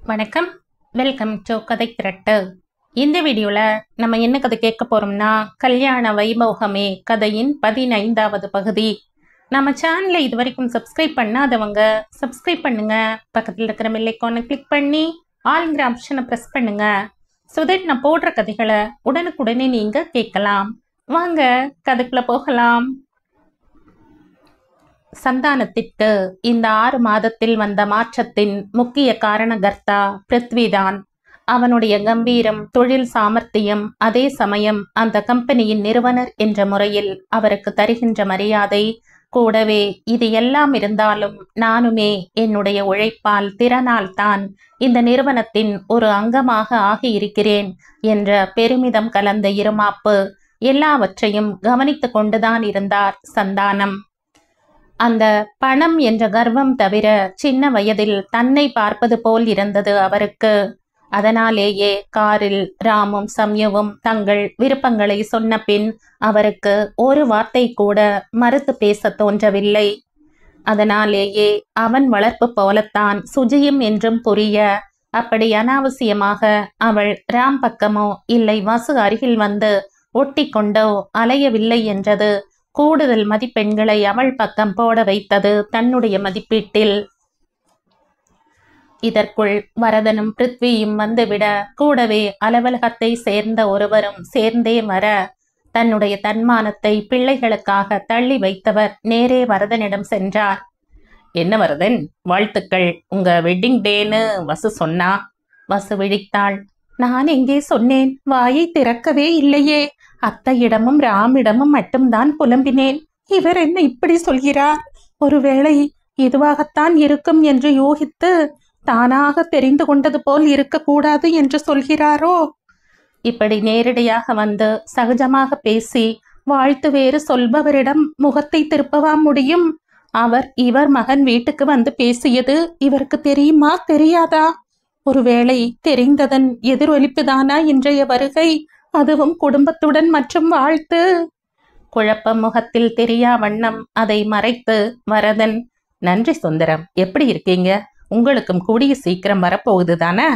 வணக்கம். Welcome to கதை திரட்டு. இந்த வீடியோவில் நம்ம என்ன கதை கேட்க போகிறோம்னா, கல்யாண வைபோகமே கதையின் 15வது பகுதி. நம்ம சேனலை இது வரைக்கும் சப்ஸ்கிரைப் பண்ணாதவங்க சப்ஸ்கிரைப் பண்ணுங்க. பக்கத்தில் இருக்கிற பெல் ஐகானை கிளிக் பண்ணி ஆல்ங்கிற ஆப்ஷனை ப்ரெஸ் பண்ணுங்க. ஸோ தட் நான் போடுற கதைகளை உடனுக்குடனே நீங்கள் கேட்கலாம். வாங்க கதைக்குள்ள போகலாம். சந்தானத்திற்கு இந்த 6 மாதத்தில் வந்த மாற்றத்தின் முக்கிய காரணகர்த்தா பிருத்விதான். அவனுடைய கம்பீரம், தொழில் சாமர்த்தியம், அதே சமயம் அந்த கம்பெனியின் நிறுவனர் என்ற முறையில் அவருக்கு தருகின்ற மரியாதை, கூடவே இது எல்லாம் இருந்தாலும் நானுமே என்னுடைய உழைப்பால் திறனால் தான் இந்த நிறுவனத்தின் ஒரு அங்கமாக ஆகியிருக்கிறேன் என்ற பெருமிதம் கலந்த இருமாப்பு, எல்லாவற்றையும் கவனித்து கொண்டுதான் இருந்தார் சந்தானம். அந்த பணம் என்ற கர்வம் தவிர சின்ன வயதில் தன்னை பார்ப்பது போல் இருந்தது அவருக்கு. அதனாலேயே காரில் ராமும் சம்யுவும் தங்கள் விருப்பங்களை சொன்ன பின் அவருக்கு ஒரு வார்த்தை கூட மறுத்து பேச தோன்றவில்லை. அதனாலேயே அவன் வளர்ப்பு போலத்தான் சுஜியும் என்றும் புரிய, அப்படி அனாவசியமாக அவள் ராம் பக்கமோ இல்லை வாசு அருகில் வந்து ஒட்டி கொண்டோ அலையவில்லை என்றது கூடுதல் மதிப்பெண்களை அவள் பக்கம் போட வைத்தது தன்னுடைய மதிப்பீட்டில். இதற்குள் வரதனும் பிருத்வியும் வந்துவிட, கூடவே அலுவலகத்தை சேர்ந்த ஒருவரும் சேர்ந்தே வர, தன்னுடைய தன்மானத்தை பிள்ளைகளுக்காக தள்ளி வைத்தவர் நேரே வரதனிடம் சென்றார். என்ன வரதன், வாழ்த்துக்கள், உங்க வெட்டிங் டேன்னு வசு சொன்னா. வசு விழித்தாள். நான் எங்கே சொன்னேன், வாயை திறக்கவே இல்லையே. அத்தையிடமும் ராமிடமும் மட்டும்தான் புலம்பினேன். இவர் என்ன இப்படி சொல்கிறார்? ஒருவேளை இதுவாகத்தான் இருக்கும் என்று யூகித்து தானாக தெரிந்து கொண்டது போல் இருக்கக்கூடாது என்று சொல்கிறாரோ? இப்படி நேரடியாக வந்து சகஜமாக பேசி வாழ்த்து வேறு சொல்பவரிடம் முகத்தை திருப்பவா முடியும்? இவர் மகன் வீட்டுக்கு வந்து பேசியது இவருக்கு தெரியுமா தெரியாதா? ஒருவேளை தெரிந்ததன் எதிரொலிப்புதானா இன்றைய வருகை, அதுவும் குடும்பத்துடன் மற்றும் வாழ்த்து? குழப்பம் முகத்தில் தெரியா வண்ணம் அதை மறைத்து வரதன், நன்றி சுந்தரம், எப்படி இருக்கீங்க? உங்களுக்கும் கூடிய சீக்கிரம் வரப்போகுது தானே?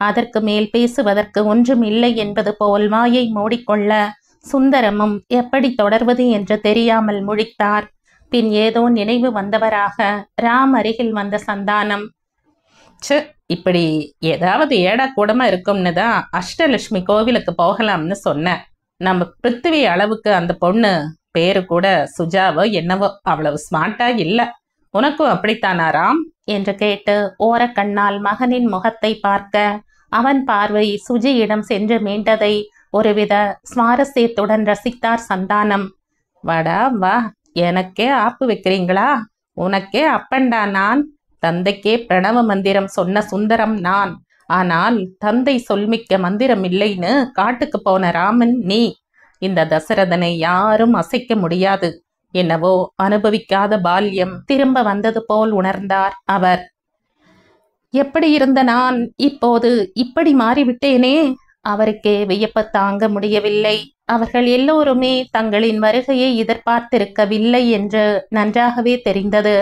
அதற்கு மேல் பேசுவதற்கு ஒன்றும் இல்லை என்பது போல் வாயை மூடிக்கொள்ள, சுந்தரமும் எப்படி தொடர்வது என்று தெரியாமல் முழித்தார். பின் ஏதோ நினைவு வந்தவராக ராம் அருகில் வந்த சந்தானம், இப்படி ஏதாவது ஏடா கூடமா இருக்கும்னு தான் அஷ்டலட்சுமி கோவிலுக்கு போகலாம்னு சொன்னேன். நம்ம பிருத்திவி அளவுக்கு அந்த பொண்ணு, பேரு கூட சுஜாவோ என்னவோ, அவ்வளவு ஸ்மார்ட்டா இல்ல. உனக்கும் அப்படித்தானா ராம் என்று கேட்டு ஓரக்கண்ணால் மகனின் முகத்தை பார்க்க, அவன் பார்வை சுஜியிடம் சென்று மீண்டதை ஒருவித சுவாரஸ்யத்துடன் ரசித்தார் சந்தானம். வாடா வா, எனக்கே ஆப்பு வைக்கிறீங்களா? உனக்கே அப்பண்டா நான். தந்தைக்கே பிரணவ மந்திரம் சொன்ன சுந்தரம் நான். ஆனால் தந்தை சொல்மிக்க மந்திரம் இல்லைன்னு காட்டுக்கு போன ராமன் நீ. இந்த தசரதனை யாரும் அசைக்க முடியாது. என்னவோ அனுபவிக்காத பால்யம் திரும்ப வந்தது போல் உணர்ந்தார் அவர். எப்படி இருந்த நான் இப்போது இப்படி மாறிவிட்டேனே? அவருக்கே வியப்பு தாங்க முடியவில்லை. அவர்கள் எல்லோருமே தங்களின் வருகையை எதிர்பார்த்திருக்கவில்லை என்று நன்றாகவே தெரிந்தது.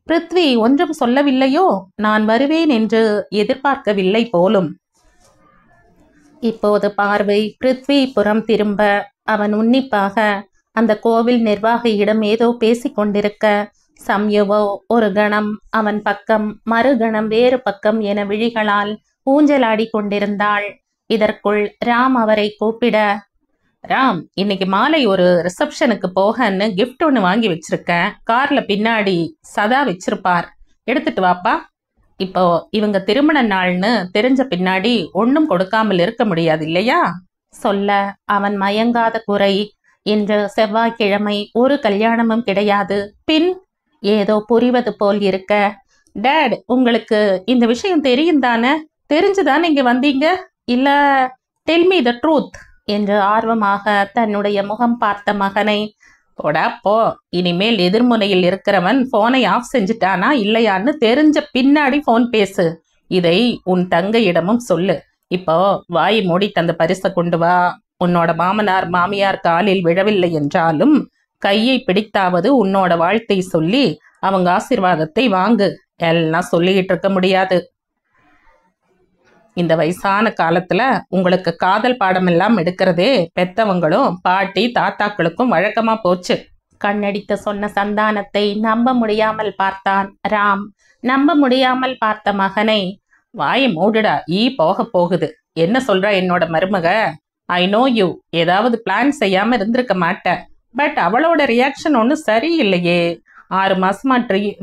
பிருத்வி ஒன்றும் சொல்லவில்லையோ? நான் வருவேன் என்று எதிர்பார்க்கவில்லை போலும். இப்போது பார்வை பிருத்வி புறம் திரும்ப, அவன் உன்னிப்பாக அந்த கோவில் நிர்வாகியிடம் ஏதோ பேசிக்கொண்டிருக்க, சம்யுவோ ஒரு கணம் அவன் பக்கம், மறுகணம் வேறு பக்கம் என விழிகளால் ஊஞ்சலாடி கொண்டிருந்தாள். இதற்குள் ராம் அவரை கூப்பிட, ராம், இன்னைக்கு மாலை ஒரு ரிசப்ஷனுக்கு போகன்னு கிஃப்ட் ஒன்று வாங்கி வச்சிருக்கேன். கார்ல பின்னாடி சதா வச்சிருப்பார், எடுத்துட்டு வாப்பா. இப்போ இவங்க திருமண நாள்னு தெரிஞ்ச பின்னாடி ஒன்றும் கொடுக்காமல் இருக்க முடியாது இல்லையா? சொல்ல அவன் மயங்காத குறை, இன்று செவ்வாய்க்கிழமை ஒரு கல்யாணமும் கிடையாது. பின் ஏதோ புரிவது போல் இருக்க, டேட், உங்களுக்கு இந்த விஷயம் தெரியும் தானே? தெரிஞ்சுதானே இங்க வந்தீங்க? இல்ல டெல் மீ த ட்ரூத் என்று ஆர்வமாக தன்னுடைய முகம் பார்த்த மகனை, போடா போ, இனிமேல் எதிர்முனையில் இருக்கிறவன் போனை ஆஃப் செஞ்சுட்டானா இல்லையான்னு தெரிஞ்ச பின்னாடி போன் பேசு. இதை உன் தங்கையிடமும் சொல்லு. இப்போ வாய் மூடி தந்த பரிசை கொண்டு வா. உன்னோட மாமனார் மாமியார் காலில் விழவில்லை என்றாலும் கையை பிடித்தாவது உன்னோட வாழ்த்தை சொல்லி அவங்க ஆசீர்வாதத்தை வாங்கு. எல்லாம் சொல்லிக்கிட்டு இருக்க முடியாது. இந்த வயசான காலத்துல உங்களுக்கு காதல் பாடம் எல்லாம் எடுக்கிறதே பெத்தவங்களும் பாட்டி தாத்தாக்களுக்கும் வழக்கமா போச்சு. கண்ணடித்து சொன்ன சந்தானத்தை நம்ப முடியாமல் பார்த்தான் ராம். நம்ப முடியாமல் பார்த்த மகனை, வாயை மூடுடா, போக போகுது. என்ன சொல்ற என்னோட மருமக? I know you. ஏதாவது பிளான் செய்யாம இருந்திருக்க மாட்டேன். பட் அவளோட ரியாக்ஷன் ஒன்றும் சரியில்லையே. 6 மாசமா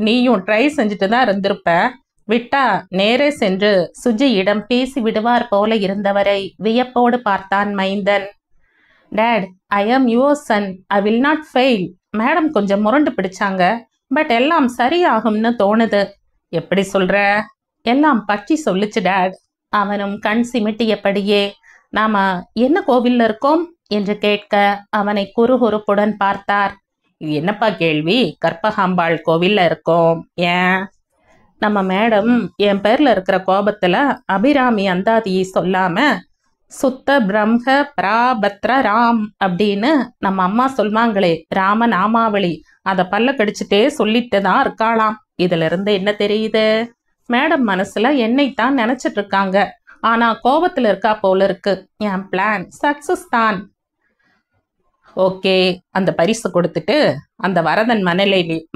நீயும் ட்ரை செஞ்சுட்டு தான் இருந்திருப்ப. விட்டா நேரே சென்று சுஜியிடம் பேசி விடுவார் போல இருந்தவரை வியப்போடு பார்த்தான் மைந்தன். Date, I am your son. I will not fail. Madam கொஞ்சம் முரண்டு பிடிச்சாங்க. பட் எல்லாம் சரியாகும்னு தோணுது. எப்படி சொல்ற? எல்லாம் பற்றி சொல்லுச்சு டேட். அவனும் கண் சிமிட்டியபடியே, நாம என்ன கோவில்ல இருக்கோம் என்று கேட்க அவனை குறுகுறுப்புடன் பார்த்தார். இது என்னப்பா கேள்வி? கற்பகாம்பாள் கோவில்ல இருக்கோம். ஏன்? நம்ம மேடம் என் பேர்ல இருக்கிற கோபத்துல அபிராமி அந்தாதியை சொல்லாம சுத்த பிரம்ம பிராபத்ர ராம் அப்படின்னு நம்ம அம்மா சொல்வாங்களே, ராம நாமாவளி, அதை பல்ல கடிச்சிட்டே சொல்லிட்டு தான் இருக்காளாம். இதுல இருந்து என்ன தெரியுது? மேடம் மனசுல என்னைத்தான் நினைச்சிட்டு இருக்காங்க. ஆனா கோபத்துல இருக்கா போல இருக்கு. என் பிளான் சக்சஸ் தான். ஓகே, அந்த பரிசு கொடுத்துட்டு அந்த வரதன்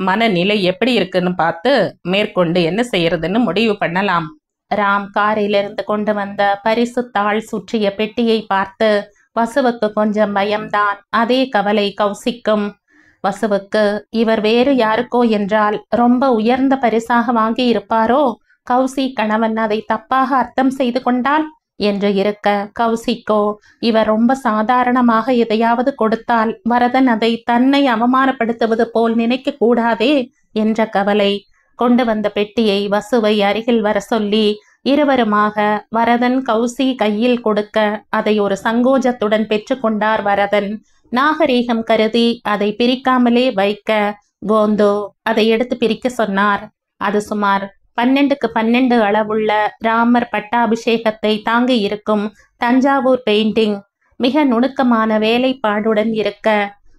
மனநிலை எப்படி இருக்குன்னு பார்த்து மேற்கொண்டு என்ன செய்யறதுன்னு முடிவு பண்ணலாம். ராம் காரிலிருந்து கொண்டு வந்த பரிசு தாள் சுற்றிய பெட்டியை பார்த்து வசுவுக்கு கொஞ்சம் பயம்தான். அதே கவலை கௌசிக்கும். வசுவுக்கு இவர் வேறு யாருக்கோ என்றால் ரொம்ப உயர்ந்த பரிசாக வாங்கி இருப்பாரோ, கௌசி கணவன் அதை தப்பாக அர்த்தம் செய்து கொண்டால் என்று இருக்க, கௌசிக்கோ இவர் ரொம்ப சாதாரணமாக எதையாவது கொடுத்தால் வரதன் அதை தன்னை அவமானப்படுத்துவது போல் நினைக்க கூடாதே என்ற கவலை. கொண்டு வந்த பெட்டியை வசுவை அருகில் வர சொல்லி இருவருமாக வரதன் கௌசி கையில் கொடுக்க அதை ஒரு சங்கோஜத்துடன் பெற்று கொண்டார் வரதன். நாகரீகம் கருதி அதை பிரிக்காமலே வைக்க கோந்தோ அதை எடுத்து பிரிக்க சொன்னார். அது சுமார் 12க்கு 12 அளவுள்ள ராமர் பட்டாபிஷேகத்தை தாங்கி இருக்கும் தஞ்சாவூர் பெயிண்டிங் மிக நுணுக்கமான வேலைப்பாடுடன் இருக்க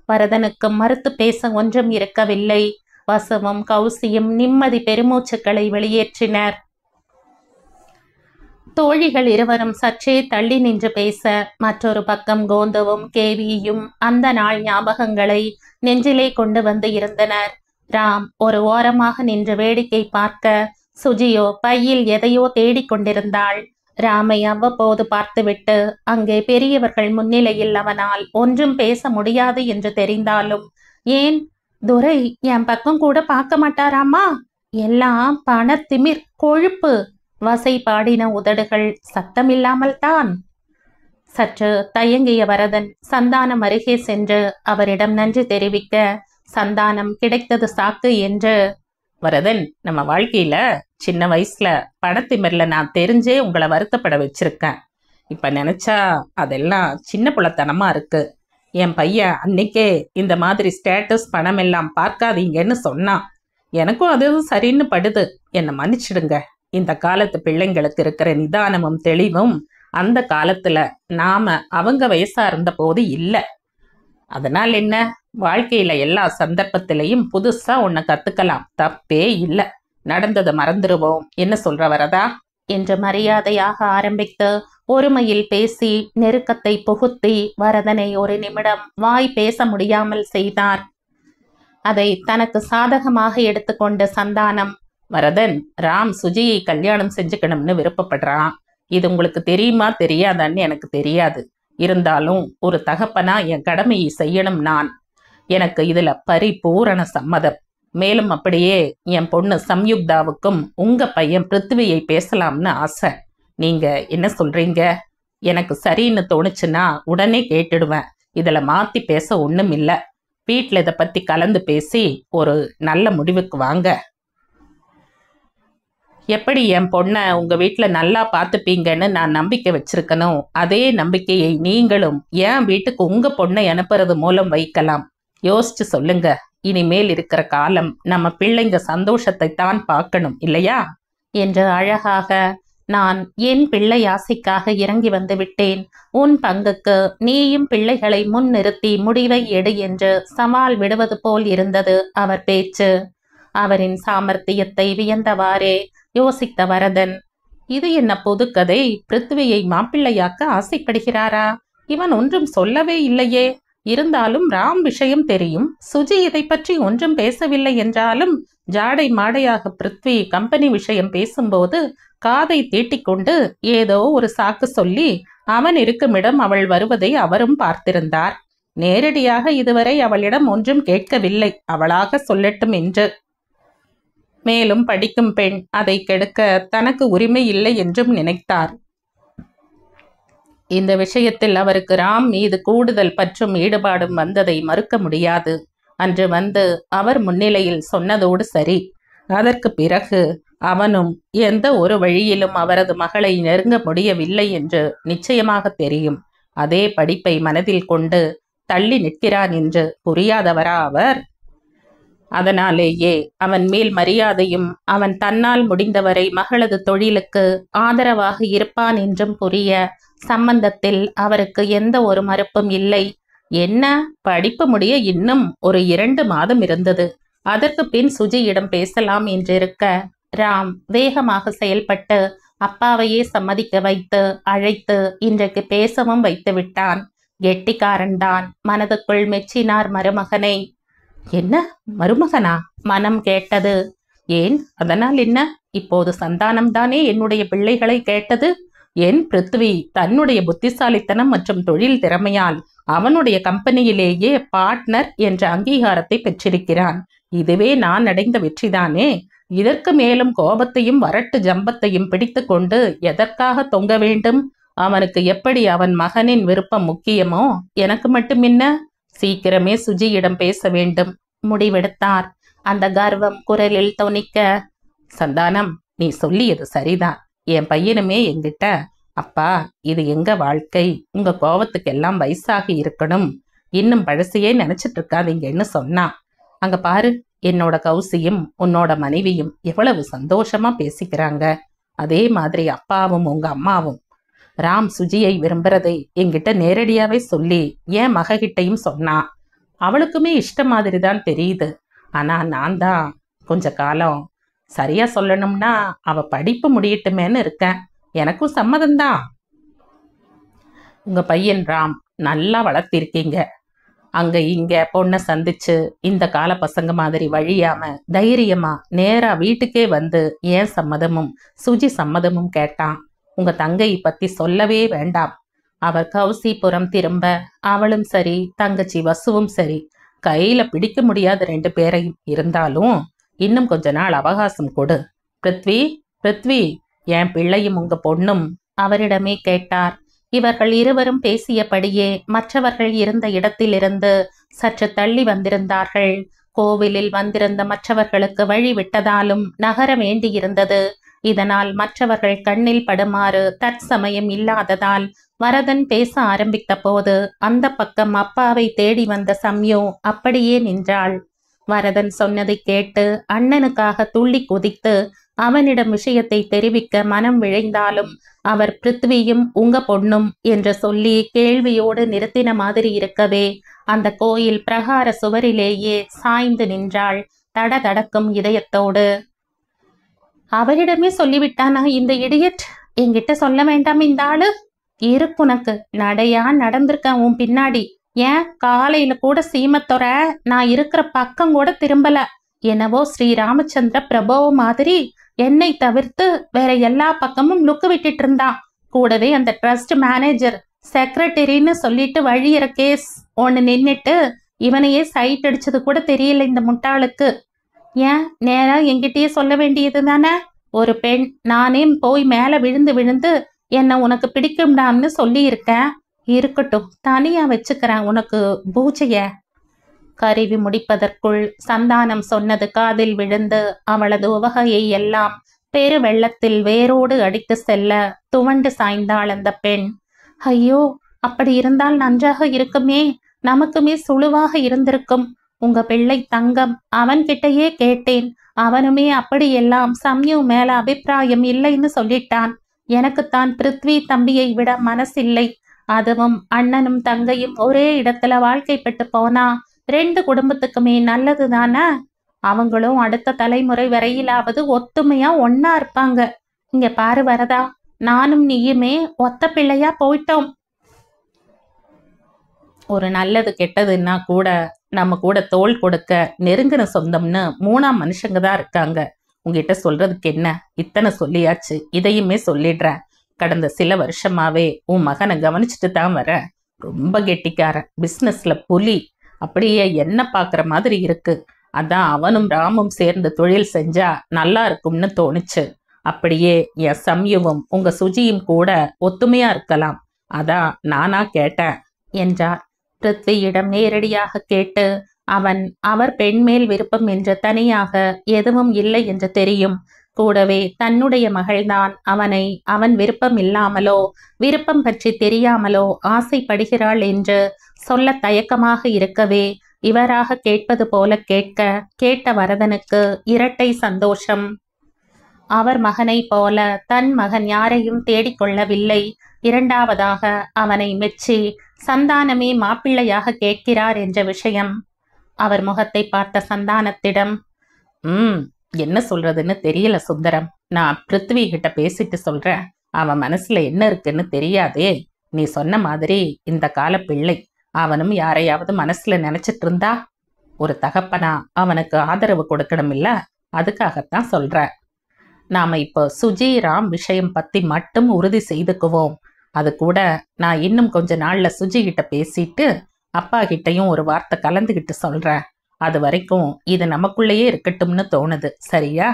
வரதனுக்கு மறுத்து பேச ஒன்றும் இருக்கவில்லை. வசுவும் கௌசியும் நிம்மதி பெருமூச்சுக்களை வெளியேற்றினர். தோழிகள் இருவரும் சற்றே தள்ளி நின்று பேச, மற்றொரு பக்கம் கோந்துவும் கேவியும் அந்த நாள் ஞாபகங்களை நெஞ்சிலே கொண்டு வந்து இருந்தனர். ராம் ஒரு ஓரமாக நின்று வேடிக்கை பார்க்க, சுஜியோ பையில் எதையோ தேடிக்கொண்டிருந்தாள். ராமை அவ்வப்போது பார்த்துவிட்டு அங்கே பெரியவர்கள் முன்னிலையில் அவனால் ஒன்றும் பேச முடியாது என்று தெரிந்தாலும், ஏன் துரை என் பக்கம் கூட பார்க்க மாட்டாராமா? எல்லாம் பணத்திமிர் கொழுப்பு. வசை பாடின உதடுகள் சத்தமில்லாமல் தான். சற்று தயங்கிய வரதன் சந்தானம் அருகே சென்று அவரிடம் நன்றி தெரிவிக்க, சந்தானம் கிடைத்தது சாக்கு என்று, வரதன், நம்ம வாழ்க்கையில சின்ன வயசுல பணத்திமிர்ல நான் தெரிஞ்சே உங்களை வருத்தப்பட வச்சிருக்கேன். இப்ப நினைச்சா அதெல்லாம் சின்ன புள்ளத்தனமா இருக்கு. என் பையன் அன்னைக்கே இந்த மாதிரி ஸ்டேட்டஸ் பணம் எல்லாம் பார்க்காதீங்கன்னு சொன்னான். எனக்கும் அது சரின்னு படுது. என்னை மன்னிச்சிடுங்க. இந்த காலத்து பிள்ளைங்களுக்கு இருக்கிற நிதானமும் தெளிவும் அந்த காலத்துல நாம அவங்க வயசா இருந்த போது இல்லை. அதனால் என்ன, வாழ்க்கையில எல்லா சந்தர்ப்பத்திலையும் புதுசா ஒன்ன கத்துக்கலாம், தப்பே இல்லை. நடந்ததை மறந்துடுவோம். என்ன சொல்ற வரதா என்று மரியாதையாக ஆரம்பித்து ஒருமையில் பேசி நெருக்கத்தை புகுத்தி வரதனை ஒரு நிமிடம் வாய் பேச முடியாமல் செய்தார். அதை தனக்கு சாதகமாக எடுத்துக்கொண்ட சந்தானம், வரதன், ராம் சுஜியை கல்யாணம் செஞ்சுக்கணும்னு விருப்பப்படுறான். இது உங்களுக்கு தெரியுமா தெரியாதான்னு எனக்கு தெரியாது. இருந்தாலும் ஒரு தகப்பனா என் கடமையை செய்யணும் நான். எனக்கு இதுல பரிபூரண சம்மதம். மேலும் அப்படியே என் பொண்ணு சம்யுக்தாவுக்கும் உங்க பையன் பிருத்திவியை பேசலாம்னு ஆசை. நீங்க என்ன சொல்றீங்க? எனக்கு சரின்னு தோணுச்சுன்னா உடனே கேட்டுடுவேன். இதுல மாத்தி பேச ஒண்ணும் இல்லை. வீட்டில் இதை பத்தி கலந்து பேசி ஒரு நல்ல முடிவுக்கு வாங்க. எப்படி என் பொண்ணை உங்க வீட்டில் நல்லா பார்த்துப்பீங்கன்னு நான் நம்பிக்கை வச்சிருக்கணும், அதே நம்பிக்கையை நீங்களும் என் வீட்டுக்கு உங்க பொண்ணை அனுப்புறது மூலம் வைக்கலாம். யோசிச்சு சொல்லுங்க. இனிமேல் இருக்கிற காலம் நம்ம பிள்ளைங்க சந்தோஷத்தை தான் பார்க்கணும் இல்லையா என்று அழகாக, நான் என் பிள்ளை ஆசைக்காக இறங்கி வந்து விட்டேன். உன் பங்குக்கு நீயும் பிள்ளைகளை முன் நிறுத்தி முடிவை எடு என்று சவால் விடுவது போல் இருந்தது அவர் பேச்சு. அவரின் சாமர்த்தியத்தை வியந்தவாறே யோசித்த வரதன், இது என்ன புதுக்கதை? பிருத்வியை மாப்பிள்ளையாக்க ஆசைப்படுகிறாரா? இவன் ஒன்றும் சொல்லவே இல்லையே. இருந்தாலும் ராம் விஷயம் தெரியும். சுஜி இதை பற்றி ஒன்றும் பேசவில்லை என்றாலும் ஜாடை மாடையாக பிருத்வி கம்பெனி விஷயம் பேசும்போது காதை தீட்டிக்கொண்டு ஏதோ ஒரு சாக்கு சொல்லி அவன் இருக்குமிடம் அவள் வருவதை அவரும் பார்த்திருந்தார். நேரடியாக இதுவரை அவளிடம் ஒன்றும் கேட்கவில்லை, அவளாக சொல்லட்டும் என்று. மேலும் படிக்கும் பெண், அதை கெடுக்க தனக்கு உரிமை இல்லை என்றும் நினைத்தார். இந்த விஷயத்தில் அவருக்கு ராம் மீது கூடுதல் பற்றும் ஈடுபாடும் வந்ததை மறுக்க முடியாது. அன்று வந்து அவர் முன்னிலையில் சொன்னதோடு சரி. அதற்கு பிறகு அவனும் எந்த ஒரு வழியிலும் அவரது மகளை நெருங்க முடியவில்லை என்று நிச்சயமாக தெரியும். அதே படிப்பை மனதில் கொண்டு தள்ளி நிற்கிறான் என்று புரியாதவரா அவர்? அதனாலேயே அவன் மேல் மரியாதையும் அவன் தன்னால் முடிந்தவரை மகளது தொழிலுக்கு ஆதரவாக இருப்பான் என்றும் புரிய சம்பந்தத்தில் அவருக்கு எந்த ஒரு மறுப்பும் இல்லை. என்ன, படிப்பு முடிய இன்னும் ஒரு 2 மாதம் இருந்தது. அதற்கு பின் சுஜியிடம் பேசலாம் என்றிருக்க ராம் வேகமாக செயல்பட்டு அப்பாவையே சம்மதிக்க வைத்து அழைத்து இன்றைக்கு பேசவும் வைத்து விட்டான். கெட்டிக்காரன்தான். மனதுக்குள் மெச்சினார் மருமகனை. என்ன, மருமகனா? மனம் கேட்டது. ஏன், அதனால் என்ன? இப்போது சந்தானம்தானே என்னுடைய பிள்ளைகளை கேட்டது. என் பிருத்வி தன்னுடைய புத்திசாலித்தனம் மற்றும் தொழில் திறமையால் அவனுடைய கம்பெனியிலேயே பார்ட்னர் என்ற அங்கீகாரத்தை பெற்றிருக்கிறான். இதுவே நான் அடைந்த வெற்றிதானே. இதற்கு மேலும் கோபத்தையும் வரட்டு ஜம்பத்தையும் பிடித்து கொண்டு எதற்காக தொங்க வேண்டும்? அவனுக்கு எப்படி அவன் மகனின் விருப்பம் முக்கியமோ எனக்கு மட்டும் என்ன? சீக்கிரமே சுஜியிடம் பேச வேண்டும் முடிவெடுத்தார். அந்த கர்வம் குரலில் தொனிக்க, சந்தானம், நீ சொல்லியது சரிதான். என் பையனுமே என்கிட்ட, அப்பா, இது எங்க வாழ்க்கை, உங்க கோவத்துக்கெல்லாம் வயசாகி இருக்கணும், இன்னும் பழசையே நினைச்சிட்டு இருக்காதீங்கன்னு சொன்னான். அங்க பாரு, என்னோட கௌசியும் உன்னோட மனைவியும் எவ்வளவு சந்தோஷமா பேசிக்கிறாங்க. அதே மாதிரி அப்பாவும் உங்க அம்மாவும். ராம் சுஜியை விரும்புறதை என்கிட்ட நேரடியாவே சொல்லி என் மககிட்டையும் சொன்னா. அவளுக்குமே இஷ்ட மாதிரி தான் தெரியுது. ஆனா நான் தான் கொஞ்ச காலம், சரியா சொல்லணும்னா அவ படிப்பு முடியட்டுமேன்னு இருக்கேன். எனக்கும் சம்மதம்தான். உங்க பையன் ராம் நல்லா வளர்த்திருக்கீங்க. அங்க இங்க பொண்ணை சந்திச்சு இந்த கால பசங்க மாதிரி வழியாம தைரியமா நேரா வீட்டுக்கே வந்து ஏன் சம்மதமும் சுஜி சம்மதமும் கேட்டான். உங்க தங்கையை பத்தி சொல்லவே வேண்டாம். அவர் கௌசிபுரம் திரும்ப அவளும் சரி தங்கச்சி வசுவும் சரி கையில பிடிக்க முடியாத 2 பேரையும். இருந்தாலும் இன்னும் கொஞ்ச நாள் அவகாசம் கொடு. பிருத்வி, பிருத்வி, என் பிள்ளையும் உங்க பொண்ணும் அவரிடமே கேட்டார். இவர்கள் இருவரும் பேசியபடியே மற்றவர்கள் இருந்த இடத்திலிருந்து சற்று தள்ளி வந்திருந்தார்கள். கோவிலில் வந்திருந்த மற்றவர்களுக்கு வழி விட்டதாலும் நகர வேண்டியிருந்தது. இதனால் மற்றவர்கள் கண்ணில் படுமாறு தற்சமயம் இல்லாததால் வரதன் பேச ஆரம்பித்த போது அந்த பக்கம் அப்பாவை தேடி வந்த சம்யு அப்படியே நின்றாள். வரதன் சொன்னதை கேட்டு அண்ணனுக்காக துள்ளி குதித்து அவனிடம் விஷயத்தை தெரிவிக்க மனம் விழைந்தாலும் அவர் பிருத்வியும் உங்க பொண்ணும் என்று சொல்லி கேள்வியோடு நிறுத்தின மாதிரி இருக்கவே அந்த கோயில் பிரகார சுவரிலேயே சாய்ந்து நின்றாள் தடதடக்கும் இதயத்தோடு. அவரிடமே சொல்லிவிட்டானா இந்த இடியட்? என்கிட்ட சொல்ல வேண்டாம் இந்த ஆளு? இருக்குனக்கு நடையா நடந்திருக்க உன் பின்னாடி. ஏன் காலையில கூட சீமத்தொர நான் இருக்கிற பக்கம் கூட திரும்பல. என்னவோ ஸ்ரீ ராமச்சந்திர பிரபு மாதிரி என்னை தவிர்த்து வேற எல்லா பக்கமும் லுக்கு விட்டுட்டு இருந்தான். கூடவே அந்த ட்ரஸ்ட் மேனேஜர் செக்ரட்டரின்னு சொல்லிட்டு வழியிற கேஸ் ஒன்னு நின்னுட்டு இவனையே சைட் அடிச்சது கூட தெரியல இந்த முட்டாளுக்கு. ஏன் நேரா என்கிட்டயே சொல்ல வேண்டியது தானே? ஒரு பெண், நானே போய் மேல விழுந்து விழுந்து என்ன உனக்கு பிடிக்கும்டான்னு சொல்லி இருக்கேன். இருக்கட்டும், தனியா வச்சுக்கிறேன் உனக்கு பூஜைய. கருவி முடிப்பதற்குள் சந்தானம் சொன்னது காதில் விழுந்து அவளது உவகையை எல்லாம் பெரு வெள்ளத்தில் வேரோடு அடித்து செல்ல துவண்டு சாய்ந்தாள் அந்த பெண். ஐயோ, அப்படி இருந்தால் நன்றாக இருக்குமே, நமக்குமே சுழுவாக இருந்திருக்கும். உங்க பிள்ளை தங்கம், அவன்கிட்டயே கேட்டேன். அவனுமே அப்படியெல்லாம் சம்யு மேல அபிப்பிராயம் இல்லைன்னு சொல்லிட்டான். எனக்குத்தான் பிருத்வி தம்பியை விட மனசில்லை. அதுவும் அண்ணனும் தங்கையும் ஒரே இடத்துல வாழ்க்கைப்பட்டு போனா 2 குடும்பத்துக்குமே நல்லது தானே. அவங்களும் அடுத்த தலைமுறை வரையிலாவது ஒத்துமையா ஒன்னா இருப்பாங்க. இங்க பாரு வரதா, நானும் நீயுமே ஒத்த பிள்ளையா போயிட்டோம். ஒரு நல்லது கெட்டதுன்னா கூட நம்ம கூட தோள் கொடுக்க நெருங்கின சொந்தம்னு 3ஆம் மனுஷங்க தான் இருக்காங்க. உங்ககிட்ட சொல்றதுக்கு என்ன, இத்தனை சொல்லியாச்சு, இதையுமே சொல்லிடுறேன். கடந்த சில வருஷமாவே உன் மகனை கவனிச்சுட்டு தான் வர. ரொம்ப கெட்டிக்காரன், பிசினஸ்ல புலி. அப்படியே என்ன பாக்குற மாதிரி இருக்கு. அதான் அவனும் ராமும் சேர்ந்து தொழில் செஞ்சா நல்லா இருக்கும்னு தோணுச்சு. அப்படியே என் சம்யுவும் உங்க சுஜியும் கூட ஒத்துமையா இருக்கலாம். அதான் நானா கேட்டேன் என்றார். பிருத்வியிடம் நேரடியாக கேட்டு அவர் பெண் மேல் விருப்பம் என்று தனியாக எதுவும் இல்லை என்று தெரியும். கூடவே தன்னுடைய மகள்தான் அவன் விருப்பம் இல்லாமலோ விருப்பம் பற்றி தெரியாமலோ ஆசைப்படுகிறாள் என்று சொல்ல தயக்கமாக இருக்கவே இவராக கேட்பது போல கேட்ட வரதனுக்கு இரட்டை சந்தோஷம். அவர் மகனை போல தன் மகன் யாரையும் தேடிக்கொள்ளவில்லை. இரண்டாவதாக அவனை மெச்சி சந்தானமே மாப்பிள்ளையாக கேட்கிறார் என்ற விஷயம். அவர் முகத்தை பார்த்த சந்தானத்திடம், என்ன சொல்றதுன்னு தெரியல சுந்தரம். நான் பிருத்வி கிட்ட பேசிட்டு சொல்றேன். அவன் மனசுல என்ன இருக்குன்னு தெரியாதே. நீ சொன்ன மாதிரி இந்த கால பிள்ளை. அவனும் யாரையாவது மனசுல நினைச்சிட்டு இருந்தா ஒரு தகப்பனா அவனுக்கு ஆதரவு கொடுக்கணும் இல்ல, அதுக்காகத்தான் சொல்ற. நாம இப்போ சுஜி ராம் விஷயம் பத்தி மட்டும் உறுதி செய்துக்குவோம். அது கூட நான் இன்னும் கொஞ்ச நாள்ல சுஜி கிட்ட பேசிட்டு அப்பா கிட்டையும் ஒரு வார்த்தை கலந்துகிட்டு சொல்றேன். அது வரைக்கும் இது நமக்குள்ளேயே இருக்கட்டும்னு தோணுது, சரியா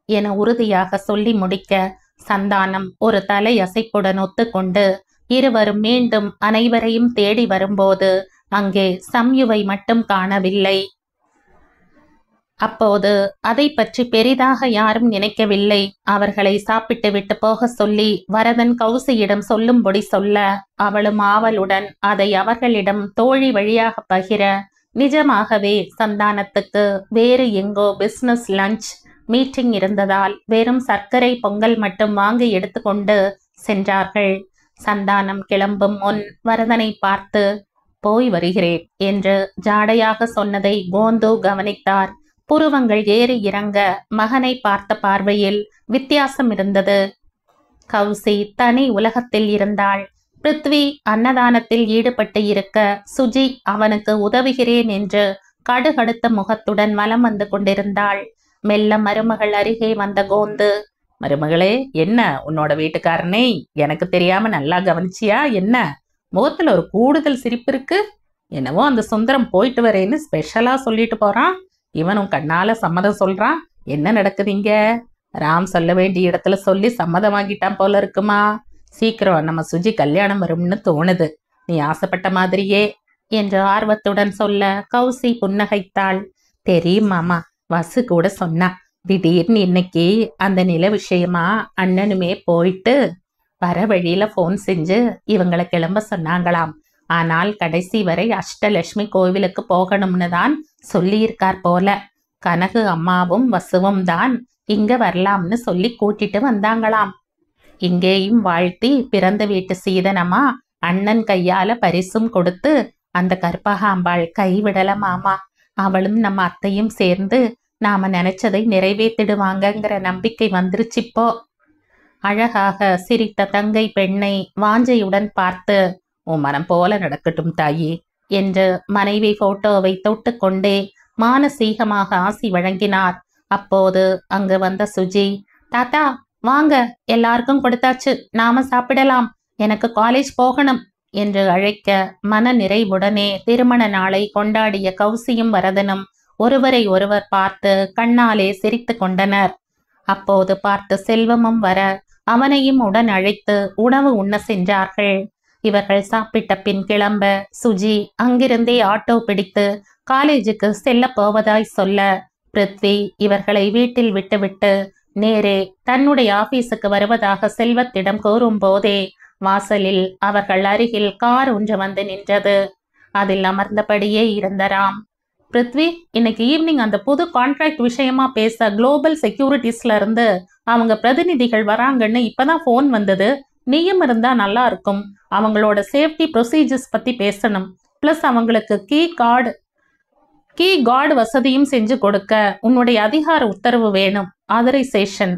என உறுதியாக சொல்லி முடிக்க சந்தானம் ஒரு தலை அசைப்புடன் ஒத்துக்கொண்டு இருவரும் மீண்டும் அனைவரையும் தேடி வரும்போது அங்கே சம்யுவை மட்டும் காணவில்லை. அப்போது அதை பற்றி பெரிதாக யாரும் நினைக்கவில்லை. அவர்களை சாப்பிட்டு விட்டு போக சொல்லி வரதன் கௌசியிடம் சொல்லும்படி சொல்ல அவளும் ஆவலுடன் அதை அவர்களிடம் தோழி வழியாக பகிர நிஜமாகவே சந்தானத்துக்கு வேறு எங்கோ பிசினஸ் லஞ்ச் மீட்டிங் இருந்ததால் வெறும் சர்க்கரை பொங்கல் மட்டும் வாங்கி எடுத்துக்கொண்டு சென்றார்கள். சந்தானம் கிளம்பும் முன் வரதனை பார்த்து போய் வருகிறேன் என்று ஜாடையாக சொன்னதை கோந்து கவனித்தார். புருவங்கள் ஏறி இறங்க மகனை பார்த்த பார்வையில் வித்தியாசம் இருந்தது. கௌசி தனி உலகத்தில் இருந்தாள். பிருத்வி அன்னதானத்தில் ஈடுபட்டு இருக்க சுஜி அவனுக்கு உதவுகிறேன் என்று கடுகடுத்த முகத்துடன் வலம் வந்து கொண்டிருந்தாள். மெல்ல மருமகள் அருகே வந்த கோந்து, மருமகளே, என்ன உன்னோட வீட்டுக்காரனை எனக்கு தெரியாம நல்லா கவனிச்சியா என்ன? முகத்துல ஒரு கூடுதல் சிரிப்பு இருக்கு. என்னவோ அந்த சுந்தரம் போயிட்டு வரேன்னு ஸ்பெஷலா சொல்லிட்டு போறான். இவனும் கண்ணால சம்மதம் சொல்றான். என்ன நடக்குதுங்க? ராம் சொல்ல வேண்டிய இடத்துல சொல்லி சம்மதம் வாங்கிட்டான் போல இருக்குமா? சீக்கிரம் நம்ம சுஜி கல்யாணம் வரும்னு தோணுது, நீ ஆசைப்பட்ட மாதிரியே என்று ஆர்வத்துடன் சொல்ல கௌசி புன்னகைத்தாள். தெரியும் மாமா, வசு கூட சொன்னா. திடீர்னு இன்னைக்கு அந்த நில விஷயமா அண்ணனுமே போயிட்டு வர வழியில போன் செஞ்சு இவங்களை கிளம்ப சொன்னாங்களாம். ஆனால் கடைசி வரை அஷ்டலட்சுமி கோவிலுக்கு போகணும்னு தான் சொல்லியிருக்கார் போல. கனகு அம்மாவும் வசுவும் தான் இங்க வரலாம்னு சொல்லி கூட்டிட்டு வந்தாங்களாம். இங்கேயும் வாழ்த்தி பிறந்த வீட்டு சீதனமா அண்ணன் கையால பரிசும் கொடுத்து அந்த கற்பகாம்பாள் கைவிடல மாமா. அவளும் நம்ம அத்தையும் சேர்ந்து நாம நினைச்சதை நிறைவேற்றிடுவாங்கங்கிற நம்பிக்கை வந்துருச்சிப்போ. அழகாக சிரித்த தங்கை பெண்ணை வாஞ்சையுடன் பார்த்து, உன் மனம் போல நடக்கட்டும் தாயி என்று மனைவி போட்டோவை தொட்டு கொண்டே மானசீகமாக ஆசி வழங்கினார். அப்போது அங்கு வந்த சுஜி, தாத்தா வாங்க, எல்லாருக்கும் கொடுத்தாச்சு, நாம சாப்பிடலாம், எனக்கு காலேஜ் போகணும் என்று அழைக்க மன நிறைவுடனே திருமண நாளை கொண்டாடிய கௌசியும் வரதனும் ஒருவரை ஒருவர் பார்த்து கண்ணாலே சிரித்து கொண்டனர். அப்போது பார்த்து செல்வமும் வர அவனையும் உடன் அழைத்து உணவு உண்ண சென்றார்கள். இவர்கள் சாப்பிட்ட பின் கிளம்ப சுஜி அங்கிருந்தே ஆட்டோ பிடித்து காலேஜுக்கு செல்ல போவதாய் சொல்ல பிருத்வி இவர்களை வீட்டில் விட்டுவிட்டு நேரே தன்னுடைய ஆபீஸுக்கு வருவதாக செல்வத்திடம் கூறும் போதே வாசலில் அவர்கள் அருகில் கார் ஒன்று வந்து நின்றது. அதில் அமர்ந்தபடியே இருந்த ராம், பிருத்வி, இன்னைக்கு ஈவினிங் அந்த புது கான்ட்ராக்ட் விஷயமா பேச குளோபல் செக்யூரிட்டிஸ்ல இருந்து அவங்க பிரதிநிதிகள் வராங்கன்னு இப்பதான் போன் வந்தது. நீயும் இருந்தா நல்லா இருக்கும். அவங்களோட சேஃப்டி ப்ரொசீஜர்ஸ் பத்தி பேசணும். பிளஸ் அவங்களுக்கு கீ கார்டு வசதியும் செஞ்சு கொடுக்க உன்னுடைய அதிகார உத்தரவு வேணும். ஆதரைசேஷன்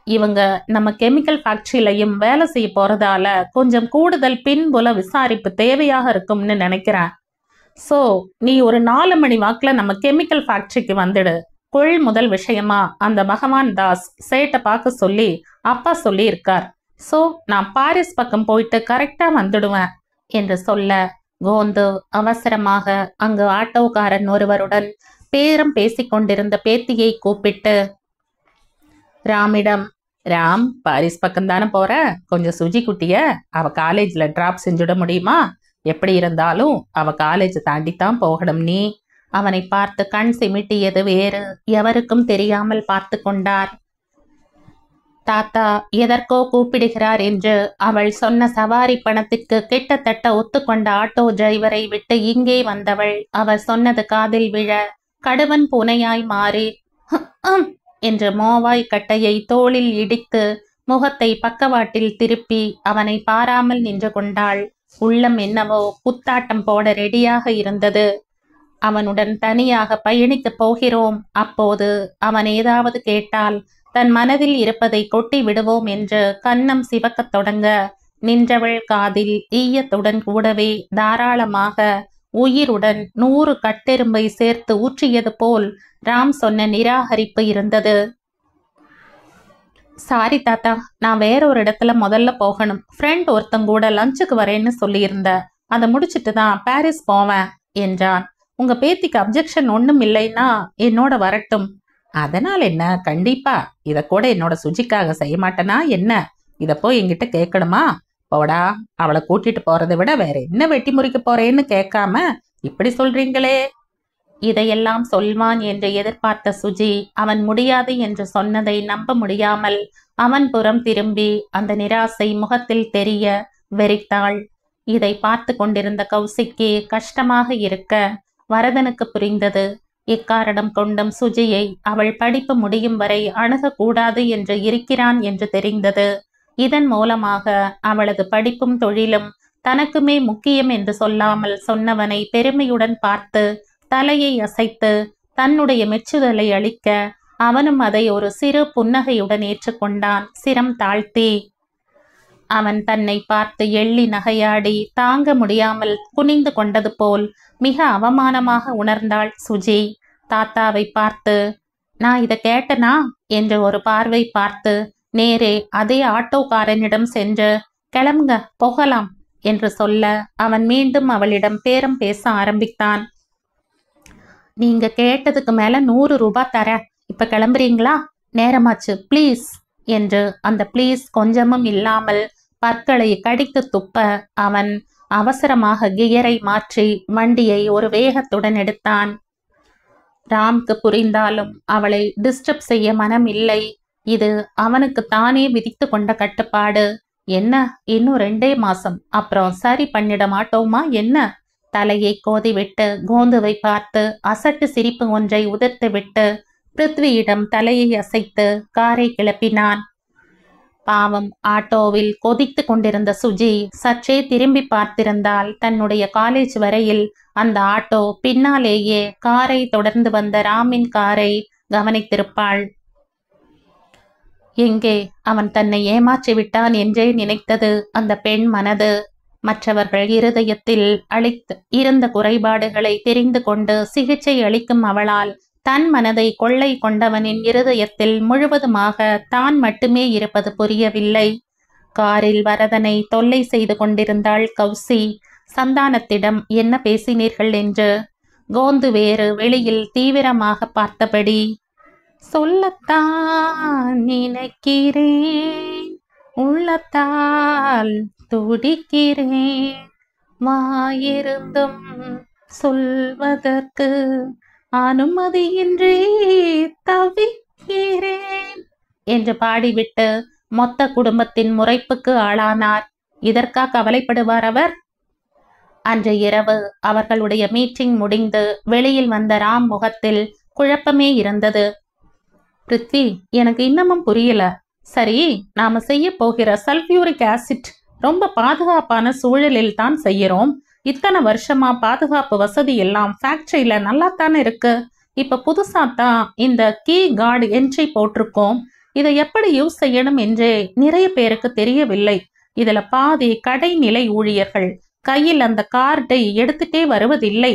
இவங்க நம்ம கெமிக்கல் ஃபேக்டரியிலையும் வேலை செய்ய போறதால கொஞ்சம் கூடுதல் பின்புல விசாரிப்பு தேவையாக இருக்கும்னு நினைக்கிறேன். ஸோ நீ ஒரு 4 மணி வாக்கில் நம்ம கெமிக்கல் ஃபேக்டரிக்கு வந்துடு. முதல் விஷயமா அந்த பகவான் தாஸ் சேட்டை பார்க்க சொல்லி அப்பா சொல்லி இருக்கார். ஸோ நான் பாரிஸ் பக்கம் போயிட்டு கரெக்டா வந்துடுவேன் என்று சொல்ல கோந்து அவசரமாக அங்கு ஆட்டோக்காரன் ஒருவருடன் பேரம் பேசிக்கொண்டிருந்த பேத்தியை கூப்பிட்டு ராமிடம், ராம், பாரிஸ் பக்கம் தானே போற, கொஞ்சம் சுஜி குட்டிய அவ காலேஜ்ல டிராப் செஞ்சுட முடியுமா? எப்படி இருந்தாலும் அவ காலேஜ் தாண்டித்தான் போகணும். நீ அவனை பார்த்து கண் சிமிட்டியது வேறு எவருக்கும் தெரியாமல் பார்த்து கொண்டார். தாத்தா எதற்கோ கூப்பிடுகிறார் என்று அவள் சொன்ன சவாரி பணத்திற்கு கிட்டத்தட்ட ஒத்துக்கொண்ட ஆட்டோ டிரைவரை விட்டு இங்கே வந்தவள் அவர் சொன்னது காதில் விழ கடுவன் பூனையாய் மாறி என்று மோவாய் கட்டையை தோளில் இடித்து முகத்தை பக்கவாட்டில் திருப்பி அவனை பாராமல் நின்று கொண்டாள். உள்ளம் என்னவோ புத்தாட்டம் போட ரெடியாக இருந்தது. அவனுடன் தனியாக பயணிக்கப் போகிறோம். அப்போது அவன் ஏதாவது கேட்டால் தன் மனதில் இருப்பதை கொட்டி விடுவோம் என்று கன்னம் சிவக்கத் தொடங்க நின்றவள் காதில் ஈயத்துடன் கூடவே தாராளமாக உயிருடன் 100 கட்டெரும்பை சேர்த்து ஊற்றியது போல் ராம் சொன்ன நிராகரிப்பு இருந்தது. சாரி தாத்தா, நான் வேற ஒரு இடத்துல முதல்ல போகணும். ஃப்ரெண்ட் ஒருத்தங்கூட லஞ்சுக்கு வரேன்னு சொல்லியிருந்த, அதை முடிச்சுட்டு தான் பாரிஸ் போவேன் என்றான். உங்க பேத்திக்கு அப்ஜெக்ஷன் ஒன்றும் இல்லைன்னா என்னோட வரட்டும். அதனால் என்ன, கண்டிப்பா. இதை கூட என்னோட சுஜிக்காக செய்ய மாட்டேனா என்ன? இதை போய் என்கிட்ட கேட்கணுமா? போடா, அவளை கூட்டிட்டு போறதை விட வேற என்ன வெட்டி முறிக்க போறேன்னு கேட்காம இப்படி சொல்றீங்களே. இதையெல்லாம் சொல்வான் என்று எதிர்பார்த்த சுஜி அவன் முடியாது என்று சொன்னதை நம்ப முடியாமல் அவன் புறம் திரும்பி அந்த நிராசை முகத்தில் தெரிய வெறித்தாள். இதை பார்த்து கொண்டிருந்த கௌசிக்கு கஷ்டமாக இருக்க வரதனுக்கு புரிந்தது. இக்காரணம் கொண்டும் சுஜியை அவள் படிப்பு முடியும் வரை அணுகக்கூடாது என்று இருக்கிறான் என்று தெரிந்தது. இதன் மூலமாக அவளது படிப்பும் தொழிலும் தனக்குமே முக்கியம் என்று சொல்லாமல் சொன்னவனை பெருமையுடன் பார்த்து தலையை அசைத்து தன்னுடைய மெச்சுதலை அளிக்க அவனும் அதை ஒரு சிறு புன்னகையுடன் ஏற்றுக்கொண்டான், சிரம் தாழ்த்தி. அவன் தன்னை பார்த்து எள்ளி நகையாடி தாங்க முடியாமல் குனிந்து கொண்டது போல் மிக அவமானமாக உணர்ந்தாள் சுஜி. தாத்தாவை பார்த்து, நான் இதை கேட்டனா என்று ஒரு பார்வை பார்த்து நேரே அதே ஆட்டோக்காரனிடம் சென்று கிளம்புங்க போகலாம் என்று சொல்ல அவன் மீண்டும் அவளிடம் பேரம் பேச ஆரம்பித்தான். நீங்க கேட்டதுக்கு மேல 100 ரூபாய் தர, இப்ப கிளம்புறீங்களா? நேரமாச்சு, பிளீஸ் என்று அந்த பிளீஸ் கொஞ்சமும் இல்லாமல் பற்களை கடித்து துப்ப அவன் அவசரமாக கியரை மாற்றி வண்டியை ஒரு வேகத்துடன் எடுத்தான். ராம்க்கு புரிந்தாலும் அவளை டிஸ்டர்ப் செய்ய மனம் இல்லை. இது அவனுக்கு தானே விதித்து கொண்ட கட்டுப்பாடு. என்ன, இன்னும் 2 மாசம், அப்புறம் சரி பண்ணிட மாட்டோமா என்ன? தலையை கோதிவிட்டு கோந்துவை பார்த்து அசட்டு சிரிப்பு ஒன்றை உதிர்த்து விட்டு பிருத்வியிடம் தலையை அசைத்து காரை கிளப்பினான். பாவம், ஆட்டோவில் கொதித்து கொண்டிருந்த சுஜி சற்றே திரும்பி பார்த்திருந்தால் தன்னுடைய காலேஜ் வரையில் அந்த ஆட்டோ பின்னாலேயே காரை தொடர்ந்து வந்த ராமின் காரை கவனித்திருப்பாள். எங்கே அவன் தன்னை ஏமாற்றி விட்டான் என்றே நினைத்தது அந்த பெண் மனது. மற்றவர்கள் இருதயத்தில் இருந்த குறைபாடுகளை தெரிந்து கொண்டு சிகிச்சை அளிக்கும் அவளால் தன் மனதை கொள்ளை கொண்டவனின் இருதயத்தில் முழுவதுமாக தான் மட்டுமே இருப்பது புரியவில்லை. காரில் வரதனை தொல்லை செய்து கொண்டிருந்தாள் கௌசி. சந்தானத்திடம் என்ன பேசினீர்கள் என்று கோந்து வேறு வெளியில் தீவிரமாக பார்த்தபடி, சொல்லத்தான் நினைக்கிறேன், உள்ளத்தால் துடிக்கிறேன், வாயிருந்தும் சொல்வதற்கு அனுமதியின்றி தவிக்கிறேன் என்று பாடிவிட்டு மொத்த குடும்பத்தின் முறைப்புக்கு ஆளானார். இதற்கா கவலைப்படுவார் அவர்? அன்று இரவு அவர்களுடைய மீட்டிங் முடிந்து வெளியில் வந்த ராம் முகத்தில் குழப்பமே இருந்தது. பிருத்வி, எனக்கு இன்னமும் புரியல. சரி, நாம செய்ய போகிற சல்பியூரிக் ஆசிட் ரொம்ப பாதுகாப்பான சூழலில் தான் செய்யறோம். இத்தனை வருஷமா பாதுகாப்பு வசதி எல்லாம் ஃபேக்டரியில நல்லா தானே இருக்கு. இப்ப புதுசா தான் இந்த கீ கார்டு என்ட்ரி போட்டிருக்கோம். இதை எப்படி யூஸ் செய்யணும் என்றே நிறைய பேருக்கு தெரியவில்லை. இதுல பாதி கடைநிலை ஊழியர்கள் கையில் அந்த கார்டை எடுத்துட்டே வருவதில்லை.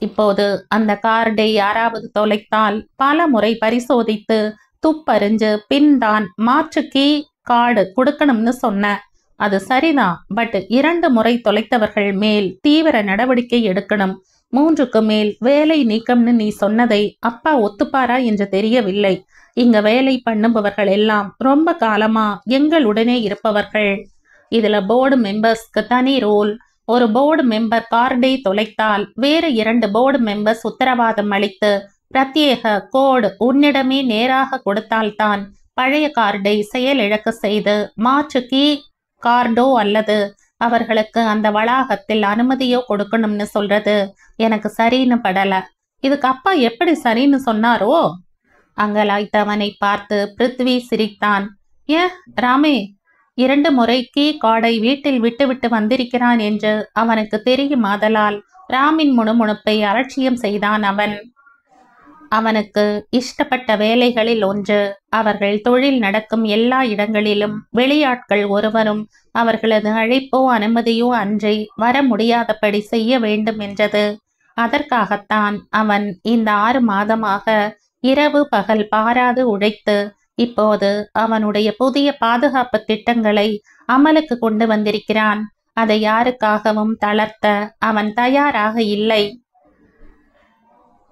இப்போது அந்த கார்டை யாராவது தொலைத்தால் பல முறை பரிசோதித்து துப்பறிஞ்சு பின் தான் மாற்று கீ கார்டு கொடுக்கணும்னு சொன்ன. அது சரிதான். பட் 2 முறை தொலைத்தவர்கள் மேல் தீவிர நடவடிக்கை எடுக்கணும். 3க்கு மேல் வேலை நீக்கம்னு நீ சொன்னதை அப்பா ஒத்துப்பாரா என்று தெரியவில்லை. இங்க வேலை பண்ணுபவர்கள் எல்லாம் ரொம்ப காலமா எங்களுடனே இருப்பவர்கள். இதுல போர்டு மெம்பர்ஸ்க்கு தனி ரோல். ஒரு போர்டு மெம்பர் கார்டை தொலைத்தால் வேறு 2 போர்டு மெம்பர்ஸ் உத்தரவாதம் அளித்து பிரத்யேக கோடு உன்னிடமே நேராக கொடுத்தால்தான் பழைய கார்டை செயலிழக்க செய்து மாற்று கீ கார்டோ அல்லது அவர்களுக்கு அந்த வளாகத்தில் அனுமதியோ கொடுக்கணும்னு சொல்றது எனக்கு சரின்னு படல. இதுக்கு அப்பா எப்படி சரின்னு சொன்னாரோ? அங்கலாய்த்தவனை பார்த்து பிருத்வி சிரித்தான். ஏன் ராமே, 2 முறை கீ கார்டை வீட்டில் விட்டுவிட்டு வந்திருக்கிறான் என்று அவனுக்கு தெரியுமாதலால் ராமின் முணுமுணுப்பை அலட்சியம் செய்தான் அவன். அவனுக்கு இஷ்டப்பட்ட வேலைகளில் ஒன்று. அவர்கள் தொழில் நடக்கும் எல்லா இடங்களிலும் வெளியாட்கள் ஒருவரும் அவர்களது அழைப்போ அனுமதியோ அன்றி வர முடியாதபடி செய்ய வேண்டும் என்றது. அதற்காகத்தான் அவன் இந்த 6 மாதமாக இரவு பகல் பாராது உழைத்து இப்போது அவனுடைய புதிய பாதுகாப்பு திட்டங்களை அமலுக்கு கொண்டு வந்திருக்கிறான். அதை யாருக்காகவும் தளர்த்த அவன் தயாராக இல்லை.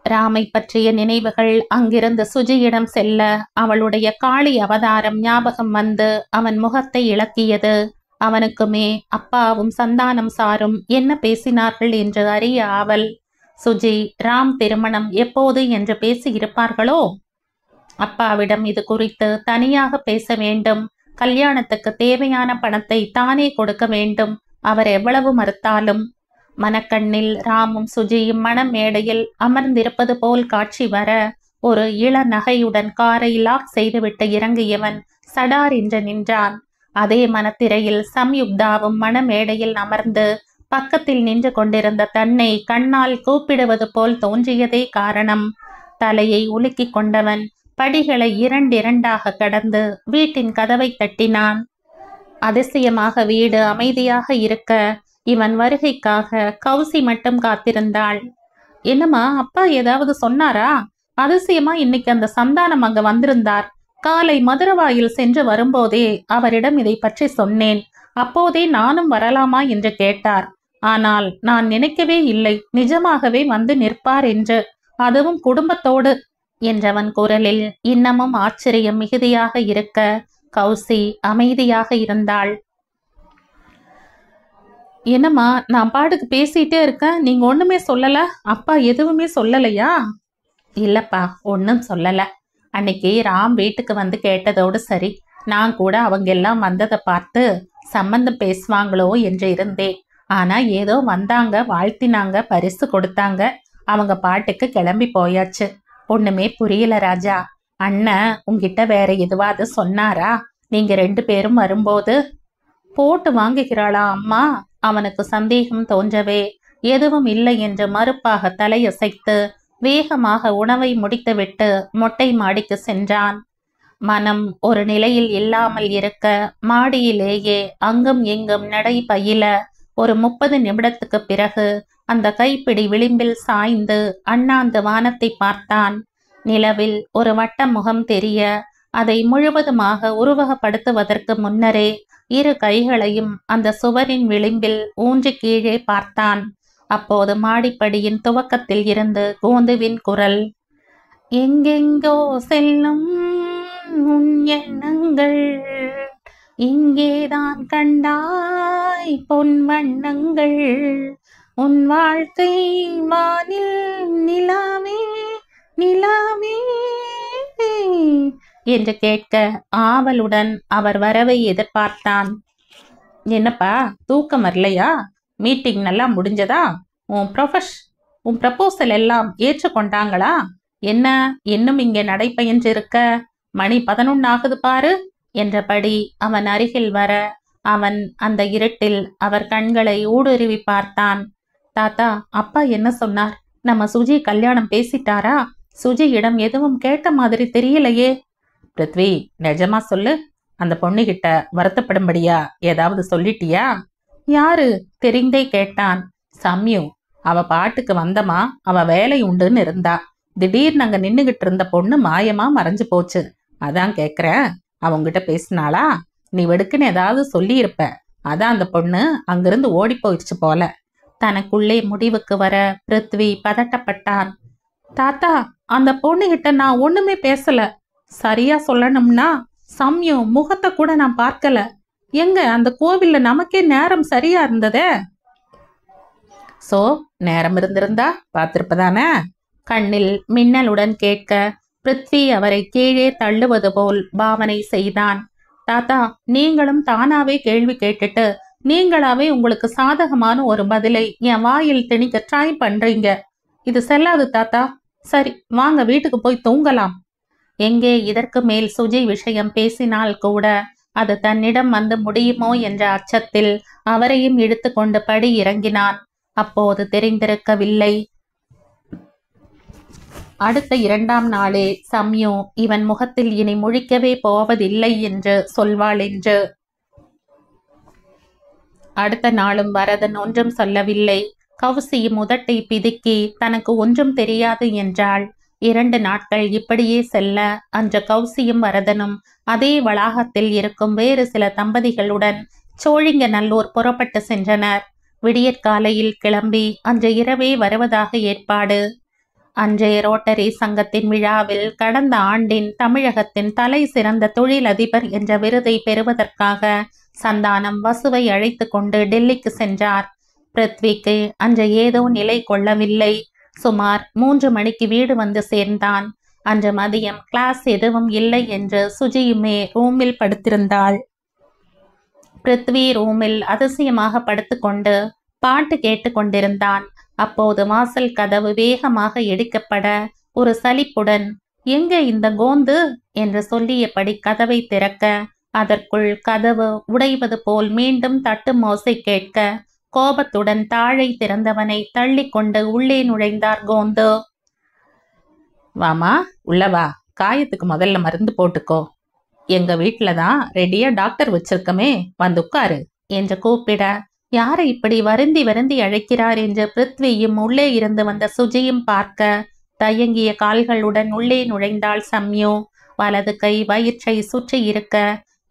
ராமை பற்றிய நினைவுகள் அங்கிருந்து சுஜியிடம் செல்ல அவளுடைய காளி அவதாரம் ஞாபகம் வந்து அவன் முகத்தை இளக்கியது. அவனுக்குமே அப்பாவும் சந்தானம் சாரும் என்ன பேசினார்கள் என்று அறிய ஆவல். சுஜி ராம் திருமணம் எப்போது என்று பேசி இருப்பார்களோ? அப்பாவிடம் இது குறித்து தனியாக பேச வேண்டும். கல்யாணத்துக்கு தேவையான பணத்தை தானே கொடுக்க வேண்டும். அவர் எவ்வளவு மறுத்தாலும். மனக்கண்ணில் ராமும் சுஜியும் மணமேடையில் அமர்ந்திருப்பது போல் காட்சி வர ஒரு இள நகையுடன் காரை லாக் செய்துவிட்டு இறங்கியவன் சடார் என்று நின்றான். அதே மனத்திரையில் சம்யுக்தாவும் மணமேடையில் அமர்ந்து பக்கத்தில் நின்று கொண்டிருந்த தன்னை கண்ணால் கூப்பிடுவது போல் தோன்றியதே காரணம். தலையை உலுக்கி கொண்டவன் படிகளை 2 கடந்து வீட்டின் கதவை தட்டினான். அதிசயமாக வீடு அமைதியாக இருக்க இவன் வருகைக்காக கௌசி மட்டும் காத்திருந்தாள். என்னம்மா, அப்பா ஏதாவது சொன்னாரா? அதிசயமா இன்னைக்கு அந்த சந்தானம் அங்க வந்திருந்தார். காலை மதுரவாயில் சென்று வரும்போதே அவரிடம் இதை பற்றி சொன்னேன். அப்போதே நானும் வரலாமா என்று கேட்டார். ஆனால் நான் நினைக்கவே இல்லை நிஜமாகவே வந்து நிற்பார் என்று, அதுவும் குடும்பத்தோடு என்றவன் குரலில் இன்னமும் ஆச்சரியம் மிகுதியாக இருக்க கௌசி அமைதியாக இருந்தாள். என்னம்மா, நான் பாட்டுக்கு பேசிட்டே இருக்கேன், நீங்க ஒண்ணுமே சொல்லல? அப்பா எதுவுமே சொல்லலையா? இல்லப்பா, ஒன்னும் சொல்லல. அன்னைக்கு ராம் வீட்டுக்கு வந்து கேட்டதோடு சரி. நான் கூட அவங்க எல்லாம் வந்ததை பார்த்து சம்பந்தம் பேசுவாங்களோ என்று இருந்தேன். ஆனா ஏதோ வந்தாங்க, வாழ்த்தினாங்க, பரிசு கொடுத்தாங்க. அவங்க பாட்டுக்கு கிளம்பி போயாச்சு. ஒண்ணுமே புரியல ராஜா. அண்ணன் உங்ககிட்ட வேற எதுவாவது சொன்னாரா? நீங்க 2 பேரும் வரும்போது? போட்டு வாங்குகிறாளா அம்மா? அவனுக்கு சந்தேகம் தோன்றவே எதுவும் இல்லை என்று மறுப்பாக தலையசைத்து வேகமாக உணவை முடித்துவிட்டு மொட்டை மாடிக்கு சென்றான். மனம் ஒரு நிலையில் இல்லாமல் இருக்க மாடியிலேயே அங்கும் இங்கும் நடை பயில ஒரு 30 நிமிடத்துக்கு பிறகு அந்த கைப்பிடி விளிம்பில் சாய்ந்து அண்ணாந்து வானத்தை பார்த்தான். நிலவில் ஒரு வட்ட முகம் தெரிய அதை முழுவதுமாக உருவகப்படுத்துவதற்கு முன்னரே 2 கைகளையும் அந்த சுவரின் விளிம்பில் ஊன்றி கீழே பார்த்தான். அப்போது மாடிப்படியின் துவக்கத்தில் இருந்து கோந்துவின் குரல், எங்கெங்கோ செல்லும் உன் எண்ணங்கள், இங்கேதான் கண்டாய் பொன் வண்ணங்கள், உன் வாழ்க்கை வானில் நிலாவே நிலாவே என்று கேட்க ஆவலுடன் அவர் வரவை எதிர்பார்த்தான். என்னப்பா, தூக்கம் வரலையா? மீட்டிங் நல்லா முடிஞ்சதா? உன் ப்ரப்போசல் எல்லாம் ஏற்றுக்கொண்டாங்களா? என்ன இன்னும் இங்கே நடைபயின்றிருக்க? மணி 11 ஆகுது பாரு என்றபடி அவன் அருகில் வர அவன் அந்த இருட்டில் அவர் கண்களை ஊடுருவி பார்த்தான். தாத்தா, அப்பா என்ன சொன்னார்? நம்ம சுஜி கல்யாணம் பேசிட்டாரா? சுஜியிடம் எதுவும் கேட்ட மாதிரி தெரியலையே பிருத்வி, நிஜமா சொல்லு, அந்த பொண்ணுகிட்ட வருத்தப்படும்படியா ஏதாவது சொல்லிட்டியா? யாரு? தெரிந்தே கேட்டான். சம்யு. அவ பாட்டுக்கு வந்தமா, அவ வேலை உண்டுன்னு இருந்தா. திடீர்னு அங்க நின்னுகிட்டு இருந்த பொண்ணு மாயமா மறைஞ்சு போச்சு. அதான் கேக்குறேன், அவங்கிட்ட பேசினாளா? நீ வெடுக்குன்னு ஏதாவது சொல்லி இருப்ப. அதான் அந்த பொண்ணு அங்கிருந்து ஓடி போயிடுச்சு போல. தனக்குள்ளே முடிவுக்கு வர பிருத்வி பதட்டப்பட்டான். தாத்தா, அந்த பொண்ணுகிட்ட நான் ஒண்ணுமே பேசல. சரியா சொல்லணும்னா சம்யு முகத்தை கூட நான் பார்க்கல. எங்க அந்த கோவில்ல நமக்கே நேரம் சரியா இருந்ததே. சோ, நேரம் இருந்திருந்தா பார்த்திருப்பதானே? கண்ணில் மின்னலுடன் கேட்க பிருத்வி அவரை கீழே தள்ளுவது போல் பாவனை செய்தான். தாத்தா, நீங்களும் தானாவே கேள்வி கேட்டுட்டு நீங்களாவே உங்களுக்கு சாதகமான ஒரு பதிலை என் வாயில் திணிக்க ட்ரை பண்றீங்க. இது செல்லாது தாத்தா. சரி, வாங்க வீட்டுக்கு போய் தூங்கலாம். எங்கே இதற்கு மேல் சுஜி விஷயம் பேசினால் கூட அது தன்னிடம் வந்து முடியுமோ என்ற அச்சத்தில் அவரையும் இழுத்து கொண்டு படி இறங்கினான். அப்போது தெரிந்திருக்கவில்லை, அடுத்த 2ஆம் நாளே சம்யு இவன் முகத்தில் இனி முழிக்கவே போவதில்லை என்று சொல்வாள் என்று. அடுத்த நாளும் வரதன் ஒன்றும் சொல்லவில்லை. கௌசியும் முதட்டை பிதுக்கி தனக்கு ஒன்றும் தெரியாது என்றாள். 2 நாட்கள் இப்படியே செல்ல அன்று கௌசியும் வரதனும் அதே வளாகத்தில் இருக்கும் வேறு சில தம்பதிகளுடன் சோழிங்கநல்லூர் புறப்பட்டு சென்றனர். விடியற்காலையில் கிளம்பி அன்று இரவே வருவதாக ஏற்பாடு. அன்றே ரோட்டரி சங்கத்தின் விழாவில் கடந்த ஆண்டின் தமிழகத்தின் தலை சிறந்த தொழிலதிபர் என்ற விருதை பெறுவதற்காக சந்தானம் வசுவை அழைத்து கொண்டு டெல்லிக்கு சென்றார். பிருத்விக்கு அன்று ஏதோ நிலை கொள்ளவில்லை. சுமார் 3 மணிக்கு வீடு வந்து சேர்ந்தான். அன்று மதியம் கிளாஸ் எதுவும் இல்லை என்று சுஜியுமே ரூமில் படுத்திருந்தாள். பிருத்வி ரூமில் அதிசயமாக படுத்துக்கொண்டு பாட்டு கேட்டு கொண்டிருந்தான். அப்போது வாசல் கதவு வேகமாக எடுக்கப்பட ஒரு சலிப்புடன், எங்க இந்த கோந்து என்று சொல்லியபடி கதவை திறக்க அதற்குள் கதவு உடைவது போல் மீண்டும் தட்டு மோசை கேட்க கோபத்துடன் தாழை திறந்தவனை தள்ளி கொண்டு உள்ளே நுழைந்தார் கோந்து. வாமா, உள்ளவா, காயத்துக்கு முதல்ல மருந்து போட்டுக்கோ. எங்க வீட்டுல தான் ரெடியா டாக்டர் வச்சிருக்கமே, வந்து உட்காரு என்று கூப்பிட, யாரை இப்படி வருந்தி வருந்தி அழைக்கிறார் என்று பிருத்வியும் உள்ளே இருந்து வந்த சுஜியும் பார்க்க தயங்கிய கால்களுடன் உள்ளே நுழைந்தாள் சம்யு. வலது கை வயிற்றை சுற்றி இருக்க,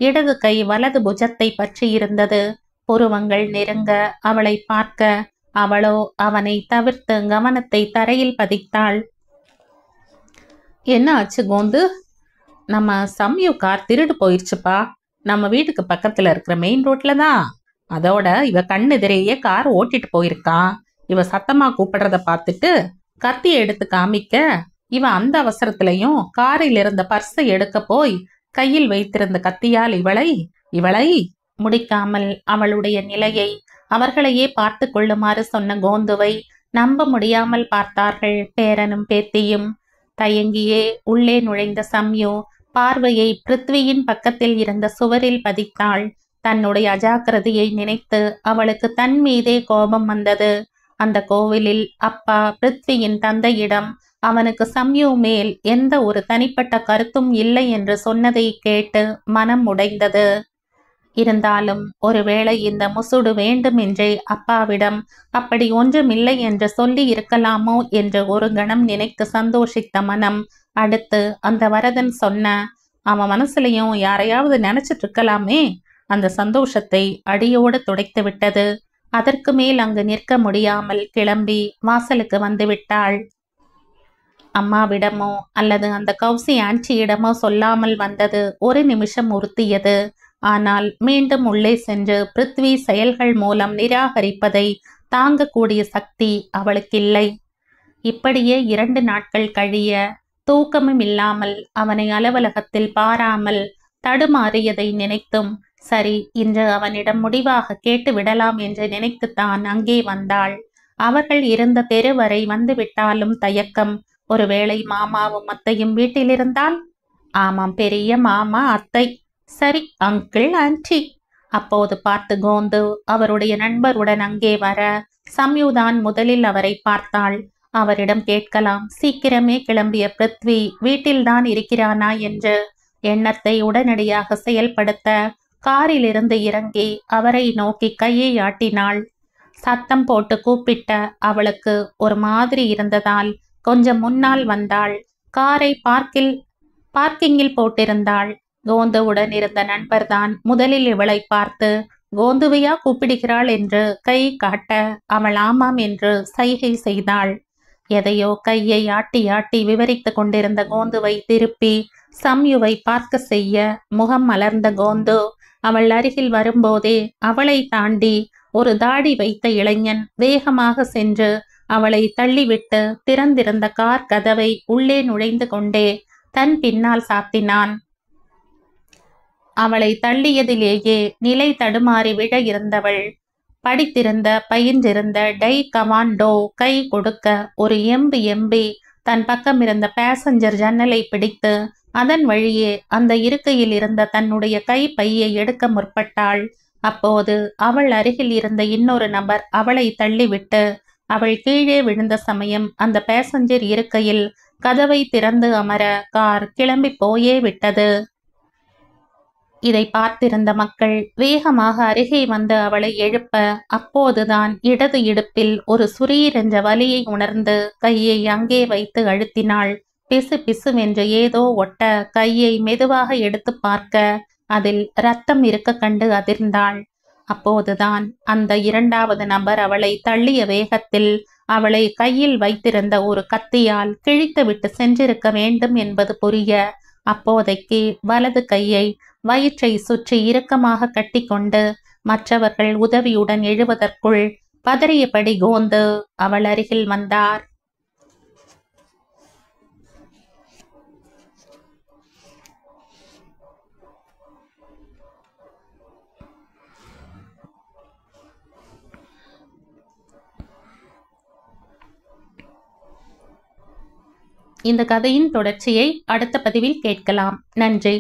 இடது கை வலது புஜத்தை பற்றி இருந்தது. புருவங்கள் நெருங்க அவளை பார்க்க அவளோ அவனை தவிர்த்து கவனத்தை தரையில் பதித்தாள். என்ன ஆச்சு கோந்து? நம்ம சம்யு கார் திருடு போயிடுச்சுப்பா. நம்ம வீட்டுக்கு பக்கத்துல இருக்கிற மெயின் ரோட்ல தான். அதோட இவ கண்ணெதிரையே கார் ஓட்டிட்டு போயிருக்கான். இவ சத்தமா கூப்பிடுறத பார்த்துட்டு கத்தியை எடுத்து காமிக்க, இவ அந்த அவசரத்திலையும் காரில் இருந்த பர்ஸை எடுக்க போய் கையில் வைத்திருந்த கத்தியால் இவளை முடிக்காமல் அவளுடைய நிலையை அவர்களையே பார்த்து கொள்ளுமாறு சொன்ன கோந்துவை நம்ப முடியாமல் பார்த்தார்கள் பேரனும் பேத்தியும். தயங்கியே உள்ளே நுழைந்த சம்யு பார்வையை பிருத்வியின் பக்கத்தில் இருந்த சுவரில் பதித்தாள். தன்னுடைய அஜாக்கிரதையை நினைத்து அவளுக்கு தன் மீதே கோபம் வந்தது. அந்த கோவிலில் அப்பா பிருத்வியின் தந்தையிடம் அவனுக்கு சம்யு மேல் எந்த ஒரு தனிப்பட்ட கருத்தும் இல்லை என்று சொன்னதை கேட்டு மனம் உடைந்தது. இருந்தாலும் ஒருவேளை இந்த முசுடு வேண்டும் என்றே அப்பாவிடம் அப்படி ஒன்றுமில்லை என்று சொல்லி இருக்கலாமோ என்று ஒரு கணம் நினைத்து சந்தோஷித்த மனம் அடுத்து அந்த வரதன் சொன்ன, அவன் மனசுலையும் யாரையாவது நினைச்சிட்டு இருக்கலாமே, அந்த சந்தோஷத்தை அடியோடு துடைத்து விட்டது. அதற்கு மேல் அங்கு நிற்க முடியாமல் கிளம்பி வாசலுக்கு வந்து விட்டாள். அம்மாவிடமோ அல்லது அந்த கௌசி ஆன்டியிடமோ சொல்லாமல் வந்தது ஒரு நிமிஷம் உறுத்தியது. ஆனால் மீண்டும் உள்ளே சென்று பிருத்வி செயல்கள் மூலம் நிராகரிப்பதை தாங்கக்கூடிய சக்தி அவளுக்கில்லை. இப்படியே 2 நாட்கள் கழிய தூக்கமும் இல்லாமல் அவனை அலுவலகத்தில் பாராமல் தடுமாறியதை நினைத்தும் சரி, இன்று அவனிடம் முடிவாக கேட்டு விடலாம் என்று நினைத்துத்தான் அங்கே வந்தாள். அவர்கள் இருந்த தெரு வரை வந்து விட்டாலும் தயக்கம். ஒருவேளை மாமாவும் அத்தையும் வீட்டில் இருந்தால்? ஆமாம், பெரிய மாமா அத்தை. சரி, அங்கிள் ஆன்டி. அப்போது பார்த்து கோந்து அவருடைய நண்பருடன் அங்கே வர சம்யுதான் முதலில் அவரை பார்த்தாள். அவரிடம் கேட்கலாம், சீக்கிரமே கிளம்பிய பிருத்வி வீட்டில்தான் இருக்கிறானா என்று. எண்ணத்தை உடனடியாக செயல்படுத்த காரிலிருந்து இறங்கி அவரை நோக்கி கையை ஆட்டினாள். சத்தம் போட்டு கூப்பிட்ட அவளுக்கு ஒரு மாதிரி இருந்ததால் கொஞ்சம் முன்னால் வந்தாள். காரை பார்க்கிங்கில் போட்டிருந்தாள். கோந்துவுடன் இருந்த நண்பர்தான் முதலில் இவளை பார்த்து கோந்துவையா கூப்பிடுகிறாள் என்று கை காட்ட அவள் ஆமாம் என்று சைகை செய்தாள். எதையோ கையை ஆட்டி ஆட்டி விவரித்து கொண்டிருந்த கோந்துவை திருப்பி சம்யுவை பார்க்க செய்ய முகம் மலர்ந்த கோந்து அவள் அருகில் வரும்போதே அவளை தாண்டி ஒரு தாடி வைத்த இளைஞன் வேகமாக சென்று அவளை தள்ளிவிட்டு திறந்திருந்த கார் கதவை உள்ளே நுழைந்து கொண்டே தன் பின்னால் சாத்தினான். அவளை தள்ளியதிலேயே நிலை தடுமாறி விழ இருந்தவள் படித்திருந்த பயின்றிருந்த டை கமாண்டோ கை கொடுக்க ஒரு எம்பி தன் பக்கம் இருந்த பேசஞ்சர் ஜன்னலை பிடித்து அதன் வழியே அந்த இருக்கையில் இருந்த தன்னுடைய கைப்பையை எடுக்க முற்பட்டாள். அப்போது அவள் அருகில் இருந்த இன்னொரு நபர் அவளை தள்ளிவிட்டு அவள் கீழே விழுந்த சமயம் அந்த பேசஞ்சர் இருக்கையில் கதவை திறந்து அமர கார் கிளம்பி போயே விட்டது. இதை பார்த்திருந்த மக்கள் வேகமாக அருகே வந்து அவளை எழுப்ப அப்போதுதான் இடது இடுப்பில் ஒரு சுரீர் என்ற வலியை உணர்ந்து கையை அங்கே வைத்து அழுத்தினாள். பிசு பிசுவென்று ஏதோ ஒட்ட கையை மெதுவாக எடுத்து பார்க்க அதில் இரத்தம் இருக்க கண்டு அதிர்ந்தாள். அப்போதுதான் அந்த இரண்டாவது நபர் அவளை தள்ளிய வேகத்தில் அவளை கையில் வைத்திருந்த ஒரு கத்தியால் கிழித்துவிட்டு சென்றிருக்க வேண்டும் என்பது புரிய அப்போதைக்கு வலது கையை வயிற்றை சுற்றி இறுக்கமாக கட்டிக்கொண்டு மற்றவர்கள் உதவியுடன் எழுவதற்குள் பதறியபடி கோந்து அவள் அருகில் வந்தார். இந்த கதையின் தொடர்ச்சியை அடுத்த பதிவில் கேட்கலாம். நன்றி.